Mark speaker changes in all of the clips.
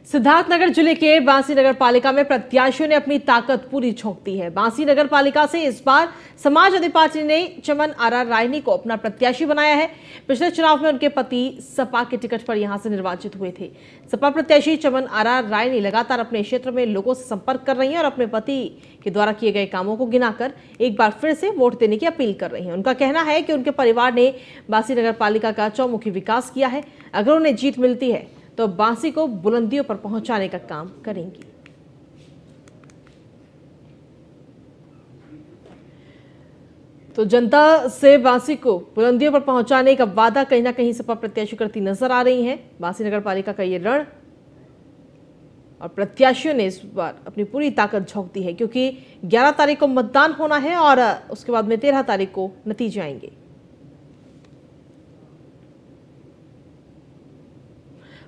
Speaker 1: सिद्धार्थनगर जिले के बांसी नगर पालिका में प्रत्याशियों ने अपनी ताकत पूरी झोंक दी है। बांसी नगर पालिका से इस बार समाजवादी पार्टी ने चमन आरा रायनी को अपना प्रत्याशी बनाया है। पिछले चुनाव में उनके पति सपा के टिकट पर यहां से निर्वाचित हुए थे। सपा प्रत्याशी चमन आरा रायनी लगातार अपने क्षेत्र में लोगों से संपर्क कर रही हैं और अपने पति के द्वारा किए गए कामों को गिनाकर एक बार फिर से वोट देने की अपील कर रही हैं। उनका कहना है कि उनके परिवार ने बांसी नगर पालिका का चौमुखी विकास किया है। अगर उन्हें जीत मिलती है तो बांसी को बुलंदियों पर पहुंचाने का काम करेंगी। तो जनता से बांसी को बुलंदियों पर पहुंचाने का वादा कहीं ना कहीं सपा प्रत्याशी करती नजर आ रही हैं। बांसी नगर पालिका का ये रण और प्रत्याशियों ने इस बार अपनी पूरी ताकत झोंक दी है, क्योंकि 11 तारीख को मतदान होना है और उसके बाद में 13 तारीख को नतीजे आएंगे।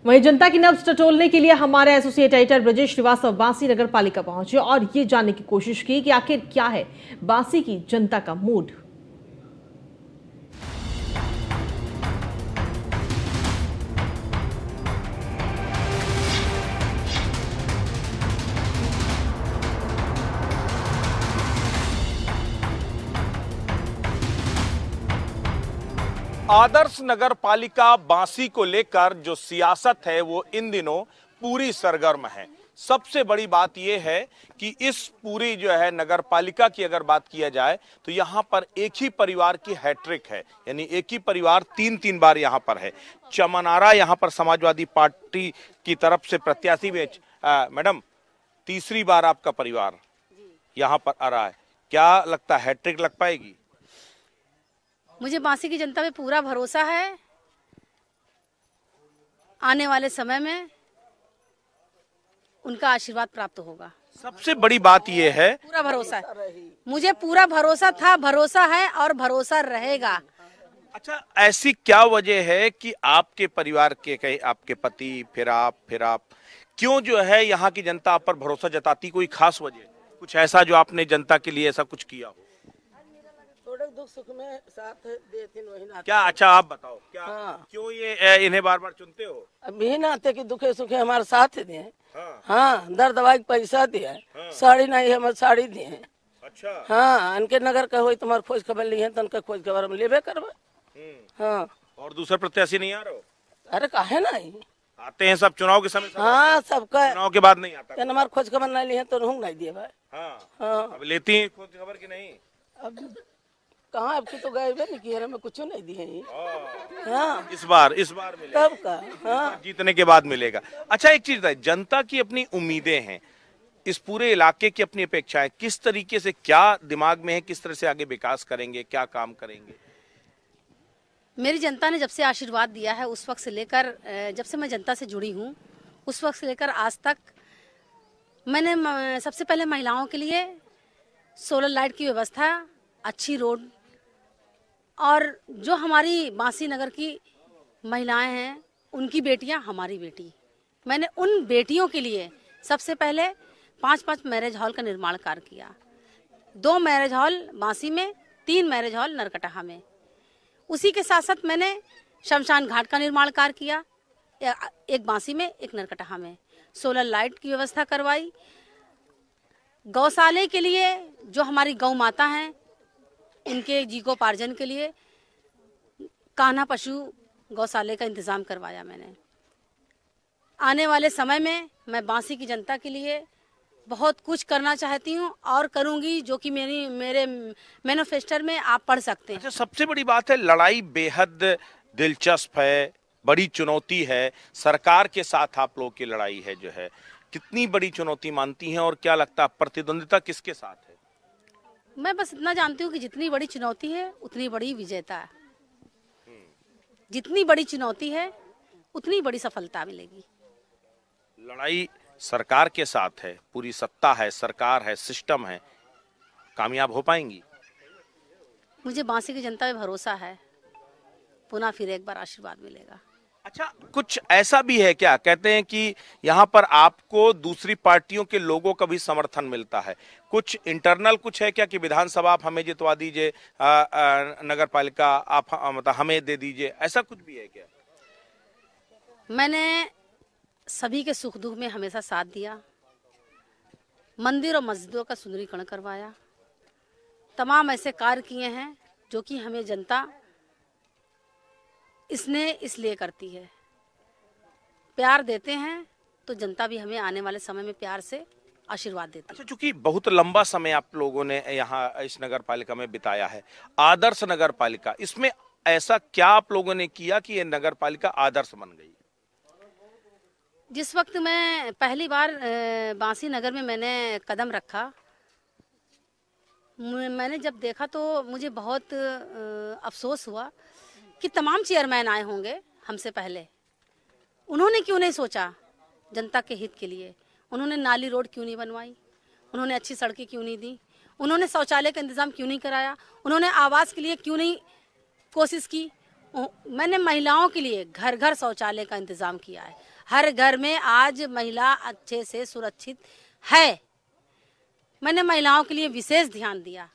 Speaker 1: वहीं जनता की नब्ज टटोलने के लिए हमारे एसोसिएट एडिटर ब्रजेश श्रीवास्तव बांसी नगर पालिका पहुंचे और ये जानने की कोशिश की कि आखिर क्या है बांसी की जनता का मूड।
Speaker 2: आदर्श नगर पालिका बांसी को लेकर जो सियासत है वो इन दिनों पूरी सरगर्म है। सबसे बड़ी बात यह है कि इस पूरी जो है नगर पालिका की अगर बात किया जाए तो यहाँ पर एक ही परिवार की हैट्रिक है, यानी एक ही परिवार तीन बार यहाँ पर है। चमन आरा यहाँ पर समाजवादी पार्टी की तरफ से प्रत्याशी भी मैडम, तीसरी बार आपका परिवार यहाँ पर आ रहा है, क्या लगता है हैट्रिक लग पाएगी?
Speaker 3: मुझे बांसी की जनता पे पूरा भरोसा है। आने वाले समय में उनका आशीर्वाद प्राप्त होगा।
Speaker 2: सबसे बड़ी बात यह है,
Speaker 3: पूरा भरोसा है, मुझे पूरा भरोसा था, भरोसा है और भरोसा रहेगा।
Speaker 2: अच्छा, ऐसी क्या वजह है कि आपके परिवार के कई आपके पति फिर आप क्यों जो है यहाँ की जनता आप पर भरोसा जताती? कोई खास वजह, कुछ ऐसा जो आपने जनता के लिए ऐसा कुछ किया हो?
Speaker 4: दुख सुख में साथ देते वही
Speaker 2: क्या? अच्छा, आप बताओ क्या?
Speaker 4: हाँ।
Speaker 2: क्यों ये इन्हें बार बार चुनते हो?
Speaker 4: अब यही ना आते कि दुखे सुखे हमारे साथ दिए।
Speaker 2: हाँ।
Speaker 4: हाँ, दर दवाई पैसा दिया। हाँ। साड़ी नहीं हमारे साड़ी दिए।
Speaker 2: अच्छा।
Speaker 4: हाँ, उनके नगर का हो तुम्हारे खोज खबर ली है तो उनका खोज खबर हम लेबे करबे। हाँ।
Speaker 2: और दूसरा प्रत्याशी नहीं आ रहे हो?
Speaker 4: अरे काहे नहीं
Speaker 2: आते हैं सब चुनाव के समय?
Speaker 4: हाँ, सबका
Speaker 2: चुनाव के बाद नहीं आता?
Speaker 4: हमारे खोज खबर नहीं ली है तो नहीं दिए भाई।
Speaker 2: हाँ।
Speaker 4: हाँ।
Speaker 2: अब लेती हैं खोज खबर की नहीं?
Speaker 4: अब कहाँ, अब की तो गए नहीं किए, हमें कुछ नहीं दिए। हाँ,
Speaker 2: इस बार मिलेगा।
Speaker 4: तब का हाँ,
Speaker 2: जीतने के बाद मिलेगा। अच्छा, एक चीज है, जनता की अपनी उम्मीदें हैं, इस पूरे इलाके की अपनी अपेक्षाएं, किस तरीके से, क्या दिमाग में है, किस तरह से आगे विकास करेंगे, क्या काम करेंगे?
Speaker 3: मेरी जनता ने जब से आशीर्वाद दिया है उस वक्त से लेकर, जब से मैं जनता से जुड़ी हूँ उस वक्त से लेकर आज तक, मैंने सबसे पहले महिलाओं के लिए सोलर लाइट की व्यवस्था, अच्छी रोड, और जो हमारी बांसी नगर की महिलाएं हैं उनकी बेटियां हमारी बेटी, मैंने उन बेटियों के लिए सबसे पहले 5 मैरिज हॉल का निर्माण कार्य किया। 2 मैरिज हॉल बांसी में, 3 मैरिज हॉल नरकटाहा में। उसी के साथ साथ मैंने शमशान घाट का निर्माण कार्य किया, एक बांसी में, एक नरकटाहा में। सोलर लाइट की व्यवस्था करवाई। गौशाले के लिए जो हमारी गौ माता हैं उनके जीविकोपार्जन के लिए कान्हा पशु गौशाले का इंतजाम करवाया मैंने। आने वाले समय में मैं बांसी की जनता के लिए बहुत कुछ करना चाहती हूँ और करूँगी, जो कि मेरे मैनिफेस्टो में आप पढ़ सकते हैं।
Speaker 2: अच्छा, सबसे बड़ी बात है, लड़ाई बेहद दिलचस्प है, बड़ी चुनौती है, सरकार के साथ आप लोगों की लड़ाई है जो है, कितनी बड़ी चुनौती मानती हैं और क्या लगता है प्रतिद्वंदिता किसके साथ है?
Speaker 3: मैं बस इतना जानती हूँ कि जितनी बड़ी चुनौती है उतनी बड़ी विजेता है, जितनी बड़ी चुनौती है उतनी बड़ी सफलता मिलेगी।
Speaker 2: लड़ाई सरकार के साथ है, पूरी सत्ता है, सरकार है, सिस्टम है, कामयाब हो पाएंगी?
Speaker 3: मुझे बांसी की जनता पे भरोसा है, पुनः फिर एक बार आशीर्वाद मिलेगा।
Speaker 2: अच्छा, कुछ ऐसा भी है क्या, कहते हैं कि यहाँ पर आपको दूसरी पार्टियों के लोगों का भी समर्थन मिलता है, कुछ इंटरनल कुछ है क्या कि विधानसभा आप हमें जितवा दीजिए, नगर पालिका आप मतलब हमें दे दीजिए, ऐसा कुछ भी है क्या?
Speaker 3: मैंने सभी के सुख दुख में हमेशा साथ दिया, मंदिर और मस्जिदों का सुंदरीकरण करवाया, तमाम ऐसे कार्य किए हैं जो कि हमें जनता इसलिए करती है। प्यार देते हैं तो जनता भी हमें आने वाले समय में प्यार से आशीर्वाद देती है।
Speaker 2: अच्छा, चूंकि बहुत लंबा समय आप लोगों ने यहाँ इस नगर पालिका में बिताया है, आदर्श नगर पालिका, इसमें ऐसा क्या आप लोगों ने किया कि ये नगर पालिका आदर्श बन गई?
Speaker 3: जिस वक्त मैं पहली बार बांसी नगर में मैंने कदम रखा, मैंने जब देखा तो मुझे बहुत अफसोस हुआ कि तमाम चेयरमैन आए होंगे हमसे पहले, उन्होंने क्यों नहीं सोचा जनता के हित के लिए? उन्होंने नाली रोड क्यों नहीं बनवाई? उन्होंने अच्छी सड़कें क्यों नहीं दी? उन्होंने शौचालय का इंतजाम क्यों नहीं कराया? उन्होंने आवास के लिए क्यों नहीं कोशिश की? मैंने महिलाओं के लिए घर घर शौचालय का इंतजाम किया है। हर घर में आज महिला अच्छे से सुरक्षित है। मैंने महिलाओं के लिए विशेष ध्यान दिया।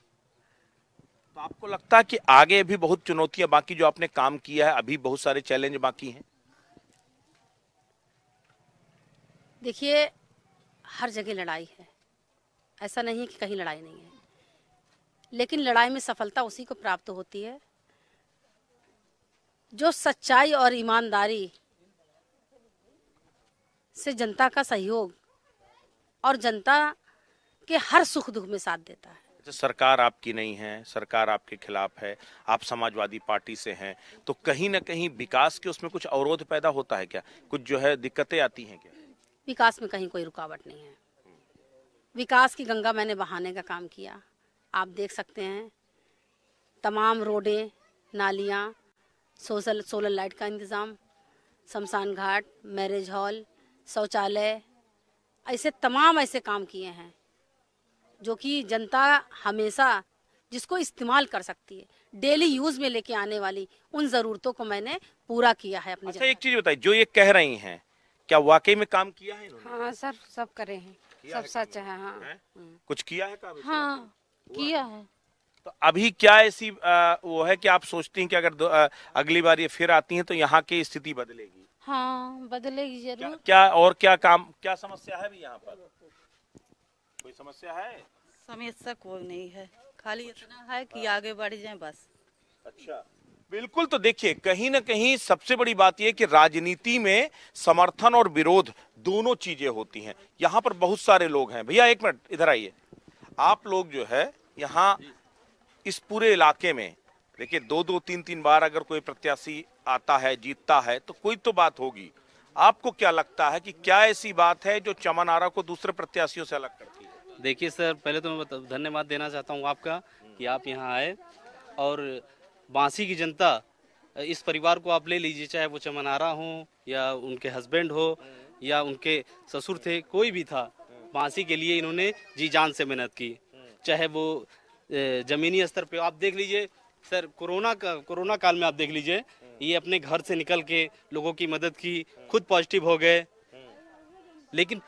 Speaker 2: तो आपको लगता है कि आगे भी बहुत चुनौतियां बाकी, जो आपने काम किया है अभी बहुत सारे चैलेंज बाकी हैं?
Speaker 3: देखिए, हर जगह लड़ाई है, ऐसा नहीं है कि कहीं लड़ाई नहीं है, लेकिन लड़ाई में सफलता उसी को प्राप्त होती है जो सच्चाई और ईमानदारी से जनता का सहयोग और जनता के हर सुख दुख में साथ देता है।
Speaker 2: अच्छा, सरकार आपकी नहीं है, सरकार आपके खिलाफ है, आप समाजवादी पार्टी से हैं, तो कहीं ना कहीं विकास के उसमें कुछ अवरोध पैदा होता है क्या? कुछ जो है दिक्कतें आती हैं क्या?
Speaker 3: विकास में कहीं कोई रुकावट नहीं है। विकास की गंगा मैंने बहाने का काम किया। आप देख सकते हैं, तमाम रोडें, नालियाँ, सोलर लाइट का इंतज़ाम, शमशान घाट, मैरिज हॉल, शौचालय, ऐसे तमाम ऐसे काम किए हैं जो कि जनता हमेशा जिसको इस्तेमाल कर सकती है, डेली यूज़ में लेके आने वाली उन ज़रूरतों को मैंने पूरा किया है अपनी।
Speaker 2: अच्छा, एक चीज़ बताइए, जो ये कह रही हैं क्या वाकई में काम किया है इन्होंने?
Speaker 5: हाँ सर, सब करे हैं, सब सच है। हाँ
Speaker 2: है? कुछ किया है काम?
Speaker 5: हाँ किया है।
Speaker 2: तो अभी क्या ऐसी वो है कि आप सोचती हैं कि अगर अगली बार ये फिर आती हैं तो यहाँ की स्थिति बदलेगी?
Speaker 5: हाँ बदलेगी जरूर।
Speaker 2: क्या और क्या काम, क्या समस्या है भी यहाँ पर? कोई समस्या है?
Speaker 6: समस्या कोई नहीं है, खाली इतना है कि आगे बढ़ जाए बस।
Speaker 2: अच्छा, बिल्कुल। तो देखिए, कहीं ना कहीं सबसे बड़ी बात यह कि राजनीति में समर्थन और विरोध दोनों चीजें होती हैं। यहाँ पर बहुत सारे लोग हैं। भैया एक मिनट इधर आइए। आप लोग जो है यहाँ इस पूरे इलाके में देखिए, दो तीन बार अगर कोई प्रत्याशी आता है, जीतता है, तो कोई तो बात होगी। आपको क्या लगता है कि क्या ऐसी बात है जो चमन आरा को दूसरे प्रत्याशियों से अलग करती है?
Speaker 7: देखिए सर, पहले तो मैं धन्यवाद देना चाहता हूँ आपका कि आप यहाँ आए, और बांसी की जनता, इस परिवार को आप ले लीजिए, चाहे वो चमन आरा हो या उनके हस्बैंड हो या उनके ससुर थे, कोई भी था, बांसी के लिए इन्होंने जी जान से मेहनत की। चाहे वो जमीनी स्तर पे आप देख लीजिए सर, कोरोना काल में आप देख लीजिए, ये अपने घर से निकल के लोगों की मदद की, खुद पॉजिटिव हो गए, लेकिन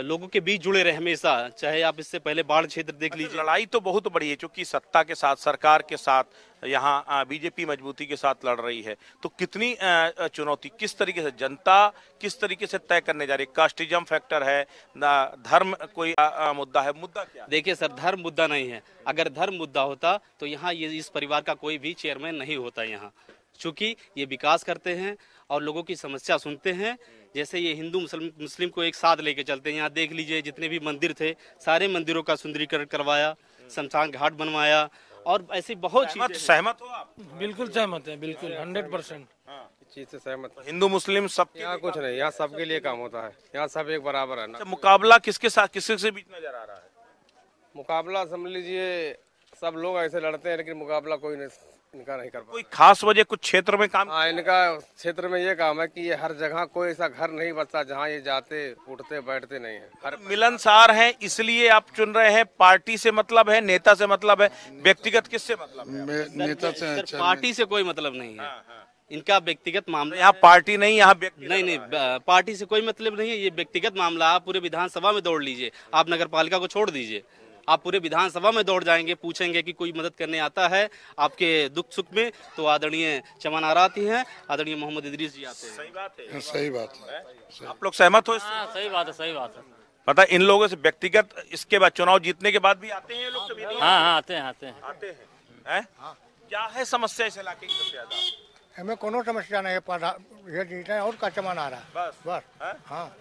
Speaker 7: लोगों के बीच जुड़े रहे हमेशा। चाहे आप इससे पहले बाढ़ क्षेत्र देख लीजिए।
Speaker 2: लड़ाई तो बहुत बड़ी है, क्योंकि सत्ता के साथ, सरकार के साथ यहाँ बीजेपी मजबूती के साथ लड़ रही है, तो कितनी चुनौती, किस तरीके से जनता किस तरीके से तय करने जा रही है? कास्टिज्म फैक्टर है ना, धर्म कोई मुद्दा है? मुद्दा क्या है?
Speaker 7: देखिए सर, धर्म मुद्दा नहीं है। अगर धर्म मुद्दा होता तो यहाँ ये इस परिवार का कोई भी चेयरमैन नहीं होता यहाँ, चूँकि ये विकास करते हैं और लोगों की समस्या सुनते हैं। जैसे ये हिंदू मुस्लिम को एक साथ लेके चलते हैं। यहाँ देख लीजिए, जितने भी मंदिर थे, सारे मंदिरों का सुंदरीकरण करवाया, शमशान घाट बनवाया, और ऐसी बहुत चीजें।
Speaker 2: सहमत हो आप?
Speaker 8: बिल्कुल सहमत है, बिल्कुल 100%।
Speaker 9: चीज से सहमत।
Speaker 2: हिंदू मुस्लिम सब
Speaker 9: यहाँ कुछ नहीं, यहाँ सबके लिए काम होता है, यहाँ सब एक बराबर है ना।
Speaker 2: मुकाबला किसके साथ, किसके बीच नजर आ रहा है?
Speaker 9: मुकाबला समझ लीजिए, सब लोग ऐसे लड़ते हैं, लेकिन मुकाबला कोई नहीं, इनका नहीं कर पाता।
Speaker 2: कोई खास वजह कुछ क्षेत्र में काम?
Speaker 9: हाँ, इनका क्षेत्र में ये काम है कि ये हर जगह कोई ऐसा घर नहीं बचता जहाँ ये जाते उठते बैठते नहीं है। हर
Speaker 2: मिलनसार हैं, इसलिए आप चुन रहे हैं। पार्टी से मतलब है, नेता से मतलब है, व्यक्तिगत किससे मतलब है?
Speaker 8: नेता से।
Speaker 7: पार्टी से कोई मतलब नहीं है, इनका व्यक्तिगत मामला।
Speaker 2: यहाँ पार्टी नहीं, यहाँ व्यक्ति
Speaker 7: नहीं, पार्टी से कोई मतलब नहीं है, ये व्यक्तिगत मामला। आप पूरे विधानसभा में दौड़ लीजिए, आप नगर पालिका को छोड़ दीजिए, आप पूरे विधानसभा में दौड़ जाएंगे, पूछेंगे कि कोई मदद करने आता है आपके दुख सुख में, तो आदरणीय चमन आरा आती हैं, आदरणीय मोहम्मद इदरीस जी आते हैं।
Speaker 2: सही बात है,
Speaker 8: सही बात है।
Speaker 2: आप लोग सहमत हो इससे?
Speaker 10: हाँ, सही बात है, सही बात है।
Speaker 2: पता इन लोगों से व्यक्तिगत इसके बाद चुनाव जीतने के बाद भी आते हैं ये लोग कभी नहीं?
Speaker 10: हाँ हाँ, आते हैं, आते हैं।
Speaker 2: आते हैं। क्या है समस्या इस इलाके की सबसे ज्यादा?
Speaker 11: हमें कोनो समस्या नहीं है, ये जीते हैं और का चमन आ रहा है बस। हाँ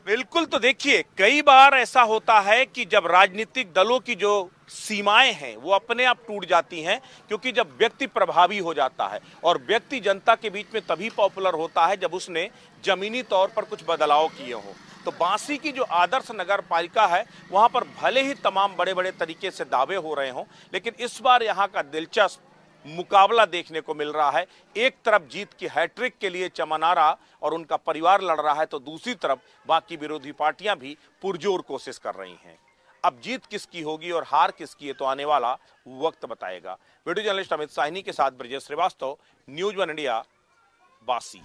Speaker 2: बिल्कुल। तो देखिए, कई बार ऐसा होता है कि जब राजनीतिक दलों की जो सीमाएं हैं वो अपने आप टूट जाती हैं, क्योंकि जब व्यक्ति प्रभावी हो जाता है, और व्यक्ति जनता के बीच में तभी पॉपुलर होता है जब उसने जमीनी तौर पर कुछ बदलाव किए हों। तो बांसी की जो आदर्श नगर पालिका है वहां पर भले ही तमाम बड़े बड़े तरीके से दावे हो रहे हों, लेकिन इस बार यहां का दिलचस्प मुकाबला देखने को मिल रहा है। एक तरफ जीत की हैट्रिक के लिए चमन आरा और उनका परिवार लड़ रहा है, तो दूसरी तरफ बाकी विरोधी पार्टियां भी पुरजोर कोशिश कर रही हैं। अब जीत किसकी होगी और हार किसकी है, तो आने वाला वक्त बताएगा। वीडियो जर्नलिस्ट अमित साहनी के साथ ब्रजेश श्रीवास्तव, न्यूज़ 1 इंडिया, बांसी।